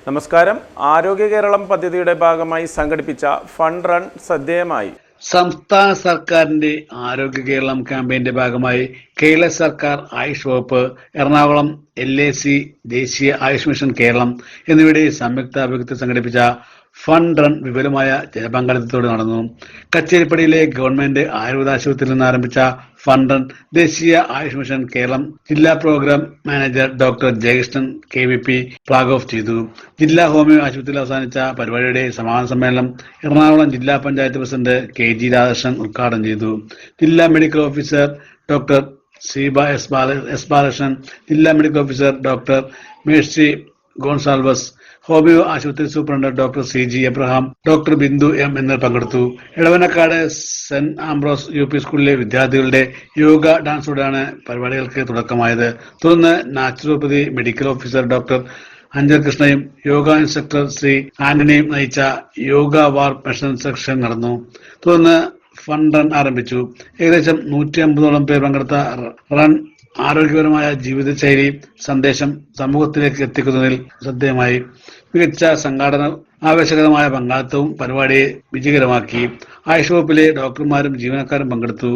നമസ്കാരം. ആരോഗ്യ കേരളം പദ്ധതിയുടെ ഭാഗമായി സംഘടിപ്പിച്ച ഫണ്ട് റൺ ശ്രദ്ധേയമായി. സംസ്ഥാന സർക്കാരിന്റെ ആരോഗ്യ കേരളം ക്യാമ്പയിന്റെ ഭാഗമായി കേരള സർക്കാർ ആയുഷ് വകുപ്പ്, എറണാകുളം LIC, ദേശീയ ആയുഷ് മിഷൻ കേരളം എന്നിവയുടെ സംയുക്ത ആഭിമുഖ്യത്തിൽ സംഘടിപ്പിച്ച ഫണ്ട് റൺ വിപുലമായ ജനപങ്കാളിത്തത്തോടെ നടന്നു. കച്ചേരിപ്പടിയിലെ ഗവൺമെന്റ് ആയുർവേദ ആശുപത്രിയിൽ നിന്ന് ആരംഭിച്ച ഫണ്ട് റൺ ദേശീയ ആയുഷ് മിഷൻ കേരളം ജില്ലാ programme manager doctor Jayakrishnan KVP flag off ചെയ്തു. ജില്ലാ ഹോമിയോ ആശുപത്രിയിൽ അവസാനിച്ച പരിപാടിയുടെ സമാപന സമ്മേളനം എറണാകുളം ജില്ലാ പഞ്ചായത്ത് പ്രസിഡന്റ് KG രാധാകൃഷ്ണൻ ഉദ്ഘാടനം ചെയ്തു. ജില്ലാ medical officer doctor Seeba S Balakrishnan, ജില്ലാ medical officer doctor Mercy Gonsalves, homoeo ആശുപത്രി superintendent doctor CG Abraham, doctor Bindu M എന്നിവർ പങ്കെടുത്തു. എടവനക്കാട് സെന്റ് ആംബ്രോസ് UP സ്കൂളിലെ വിദ്യാർത്ഥികളുടെ യോഗ ഡാൻസോടെയാണ് പരിപാടികൾക്ക് തുടക്കമായത്. തുടർന്ന് naturopathy medical officer doctor Anjal കൃഷ്ണയും യോഗ ഇൻസ്ട്രക്ടർ ശ്രീ ആന്റണിയും നയിച്ച യോഗ വാർ മെഷീൻ സെക്ഷൻ നടന്നു. തുടർന്ന് ഫണ്ട് റൺ ആരംഭിച്ചു. ഏകദേശം 150ഓളം പേർ പങ്കെടുത്ത റൺ ആരോഗ്യപരമായ ജീവിതശൈലി സന്ദേശം സമൂഹത്തിലേക്ക് എത്തിക്കുന്നതിൽ ശ്രദ്ധേയമായി. മികച്ച സംഘാടന ആവേശകരമായ പങ്കാളിത്തവും പരിപാടിയെ വിജയകരമാക്കി. ആയുഷ് വകുപ്പിലെ ഡോക്ടർമാരും ജീവനക്കാരും പങ്കെടുത്തു.